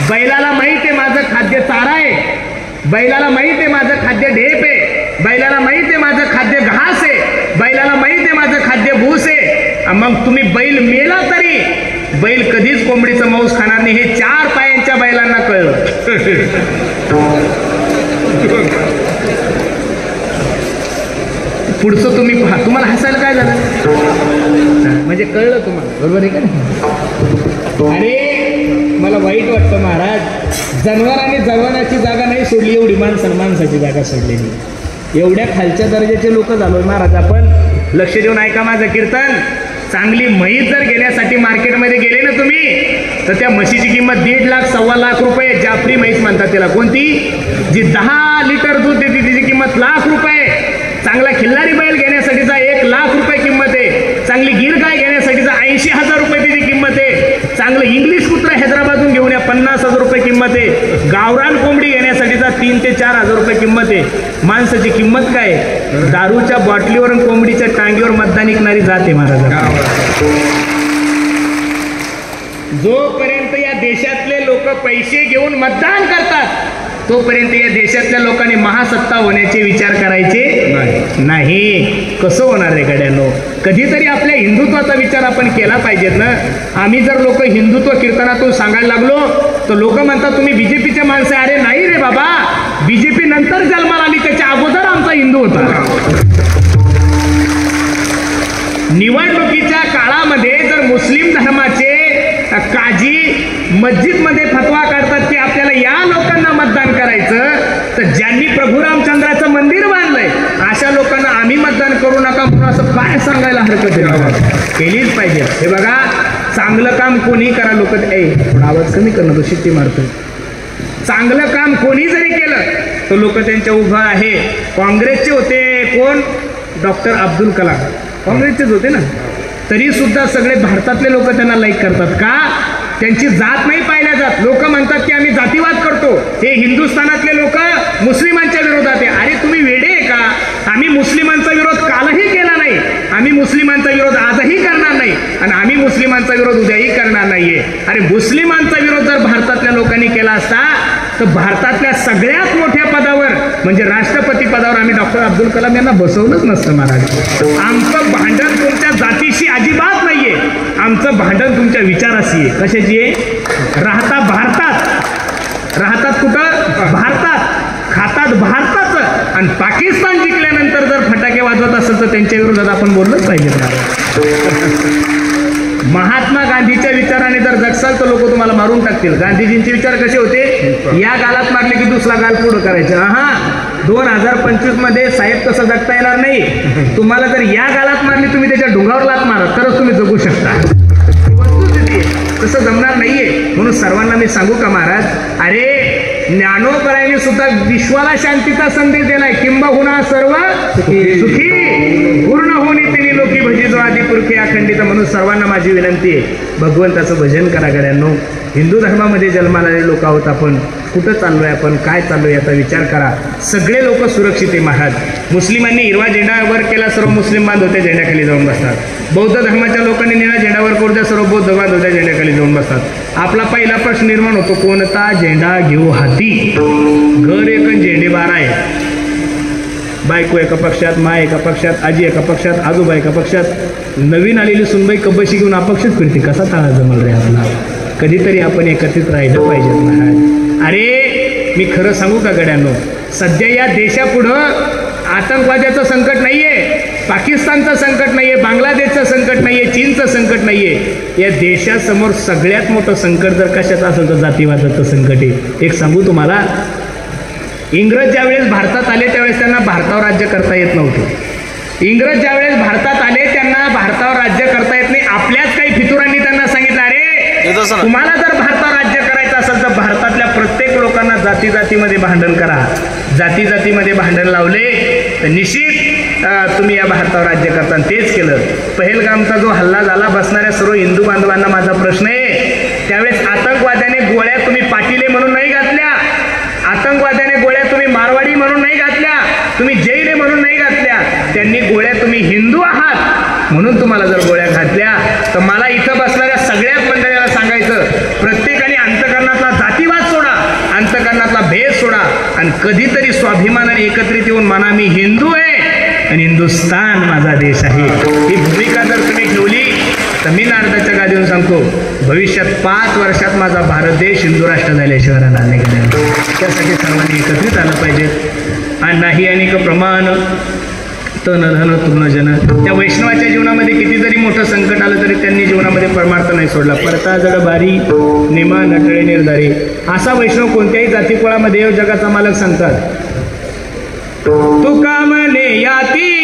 बैलाला माहित आहे माझं खाद्य चारा आहे, बैलाला माहित आहे माझं खाद्य ढेप आहे, बैलाला माहित आहे माझं खाद्य घास आहे, बैलाला माहित आहे माझं खाद्य भूस आहे. मग तुम्ही बैल मेला तरी बैल कधीच कोंबडीचं मांस खाणार नाही, हे 4 पायांच्या बैलांना कळलं. पुढचं तुम्ही पहा, तुम्हाला हसायला काय झालं म्हणजे कळलं तुम्हाला, बरोबर आहे का. अरे मला वाईट वाटतं महाराज, जनावरांनी जगवण्याची जागा नाही सोडली, एवढी माणसाची जागा सोडलेली. एवढ्या खालच्या दर्जाचे लोक झालोय महाराज आपण. लक्ष देऊन ऐका माझं कीर्तन. चांगली म्हैस जर घेण्यासाठी मार्केटमध्ये गेले ना तुम्ही, तर त्या म्हशीची किंमत 1.5 लाख 1.25 लाख रुपये. जाफरी म्हैस म्हणतात त्याला. कोणती? जी 10 लिटर दूध देते तिची किंमत लाख रुपये. चांगला खिल्लारी बैल घेण्यासाठीचा 1 लाख रुपये किंमत आहे. चांगली गिर गाय घेण्यासाठीचा 80,000 रुपये तिची किंमत आहे. चांगलं इंग्लिश कुत्रा हैदराबादून घेऊन या 50,000 रुपये किंमत आहे. गावरान कोंबडी घेण्यासाठीचा 3,000 ते 4,000 रुपये किंमत आहे. माणसाची किंमत काय? दारूच्या बॉटलीवरून कोंबडीच्या टांगीवर मतदान विकणारी जाते महाराज. जोपर्यंत या देशातले लोक पैसे घेऊन मतदान करतात तोपर्यंत या देशातल्या लोकांनी महासत्ता होण्याचे विचार करायचे नाही. कसं होणार आहे गड्यांनो? कधीतरी आपल्या हिंदुत्वाचा विचार आपण केला पाहिजेत ना. आम्ही जर लोक हिंदुत्व कीर्तनातून सांगायला लागलो तर लोक म्हणतात तुम्ही बीजेपीचे माणसं. अरे नाही रे बाबा, बीजेपी नंतर जन्माला आली, त्याच्या अगोदर आमचा हिंदू होता. निवडणुकीच्या काळामध्ये जर मुस्लिम धर्माचे काजी मस्जिदमध्ये फतवा काढतात की आपल्याला या लोकांना मतदान करायचं, तर ज्यांनी प्रभू रामचंद्राचं मंदिर बांधलंय अशा लोकांना आम्ही मतदान करू नका म्हणून असं काय सांगायला हरकत केलीच पाहिजे. हे बघा, चांगलं काम कोणी करा, लोक थोडा आवाज कमी करणं, तो शिट्टी मारतोय. चांगलं काम कोणी जरी केलं तर लोक त्यांच्या उभं आहे. काँग्रेसचे होते कोण? डॉक्टर अब्दुल कलाम काँग्रेसचेच होते ना, तरी सुद्धा सगळे भारतातले लोक त्यांना लाईक करतात. का? त्यांची जात नाही पाहिल्या जात. लोक म्हणतात की आम्ही जातीवाद करतो. हे हिंदुस्थानातले लोक मुस्लिमांच्या विरोधात आहे. अरे तुम्ही वेडे आहे का? आम्ही मुस्लिमांचा विरोध कालही केला नाही, आम्ही मुस्लिमांचा विरोध आजही करणार नाही, आणि आम्ही मुस्लिमांचा विरोध उद्याही करणार नाहीये. अरे मुस्लिमांचा विरोध जर भारतातल्या लोकांनी केला असता तर भारतातल्या सगळ्यात मोठ्या पदावर म्हणजे राष्ट्रपती पदावर आम्ही डॉक्टर अब्दुल कलाम यांना बसवलंच नसतं महाराज. आमचं भांडण तुमच्या जातीशी अजिबात नाहीये, आमचं भांडण तुमच्या विचाराशी आहे. कशाची आहे? राहता कुठं? भारतात, खातात भारताचं, आणि पाकिस्तान जिंकल्यानंतर जर फटाके वाजवत असेल तर त्यांच्या विरोधात आपण बोललंच पाहिजे. महात्मा गांधीच्या विचाराने जर जगसाल तर लोक तुम्हाला मारून टाकतील. गांधीजींचे विचार कसे होते? या गालात मारले की दुसरा गाल पुढं करायचं. 2025 मध्ये साहेब तसं जगता येणार नाही. तुम्हाला जर या गालात मारली, तुम्ही त्याच्या डोंगावर लात मारा तरच तुम्ही जगू शकता. तसं जमणार नाहीये. म्हणून सर्वांना मी सांगू का महाराज, अरे ज्ञानोबरायांनी सुद्धा विश्वाला शांतीचा संदेश दिलाय. किंबहुना सर्व सुखी पूर्ण होणे तिने लोकी भजी जो आधी पुरखे अखंडित. म्हणून सर्वांना माझी विनंती आहे, भगवंताचं भजन करा गड्यांनो. हिंदू धर्मामध्ये जन्माला आलेले लोक आहोत आपण. कुठं चाललोय आपण, काय चाललोय याचा विचार करा. सगळे लोक सुरक्षित आहे महाराज. मुस्लिमांनी हिरवा झेंडा वर केला, सर्व मुस्लिम बांधवत्या झेंड्याखाली जाऊन बसतात. बौद्ध धर्माच्या लोकांनी निळा झेंडा वर करू द्या, सर्व बौद्ध बांधवत्या झेंड्याखाली जाऊन बसतात. आपला पहिला प्रश्न निर्माण होतो, कोणता झेंडा घेऊ हाती? घर एक झेंडे 12 आहे. बायको एका पक्षात, माय एका पक्षात, आजी एका पक्षात, आजोबा एका पक्षात. नवीन आलेली सुनबाई कबशी घेऊन अपक्षच फिरते. कसा ताळा जमल रे आपला? कधीतरी आपण एकत्रित राहिलं पाहिजे महाराज. अरे मी खरं सांगू का गड्यांनो, सध्या या देशापुढं आतंकवाद्याचं संकट नाहीये, पाकिस्तानचं संकट नाहीये, बांगलादेशचं संकट नाहीये, चीनचं संकट नाहीये. या देशासमोर सगळ्यात मोठं संकट जर कशाचं असेल तर जातीवादाचं संकट आहे. एक सांगू तुम्हाला, इंग्रज ज्यावेळेस भारतात आले त्यावेळेस त्यांना भारतावर राज्य करता येत नव्हतं. इंग्रज ज्यावेळेस भारतात आले त्यांना भारतावर राज्य करता येत नाही. आपल्याच काही फितुरांनी त्यांना सांगितलं, अरे तुम्हाला जर भारतावर राज्य करायचं असेल तर भारतातल्या प्रत्येक लोकांना जाती जातीमध्ये भांडण करा. जाती जातीमध्ये भांडण लावले तर निश्चित तुम्ही या भारतावर राज्य करता. तेच केलं. पहलगामचा जो हल्ला झाला, बसणाऱ्या सर्व हिंदू बांधवांना माझा प्रश्न आहे, त्यावेळेस आतंकवाद्याने गोळ्या तुम्ही पाटीले म्हणून नाही घातल्या, आतंकवाद्याने गोळ्या तुम्ही मारवाडी म्हणून नाही घातल्या, तुम्ही जैन म्हणून नाही घातल्या. त्यांनी गोळ्या तुम्ही हिंदू आहात म्हणून तुम्हाला जर गोळ्या घातल्या तर मला इथं बसणाऱ्या सगळ्याच मंडळाला सांगायचं, प्रत्येकाने अंतकरणात आणि कधीतरी स्वाभिमानाने एकत्रित येऊन म्हणा मी हिंदू आहे आणि हिंदुस्तान माझा देश आहे. ही भूमिका जर तुम्ही ठेवली तर मी नारदाच्या गादीवरून सांगतो भविष्यात 5 वर्षात माझा भारत देश हिंदू राष्ट्र झाल्याशिवाय राहणार नाही. त्यासाठी सर्वांनी एकत्रित आलं पाहिजे. आणि नाही अनेक प्रमाण तन धन तृणजन. त्या वैष्णवाच्या जीवनामध्ये किती जरी मोठं संकट आलं तरी त्यांनी जीवनामध्ये परमार्थ नाही सोडला. परता जड बारी नेमा नटळे निर्धारी. असा वैष्णव कोणत्याही जातीकुळामध्ये जगाचा मालक सांगतात. तुका म्हणे याती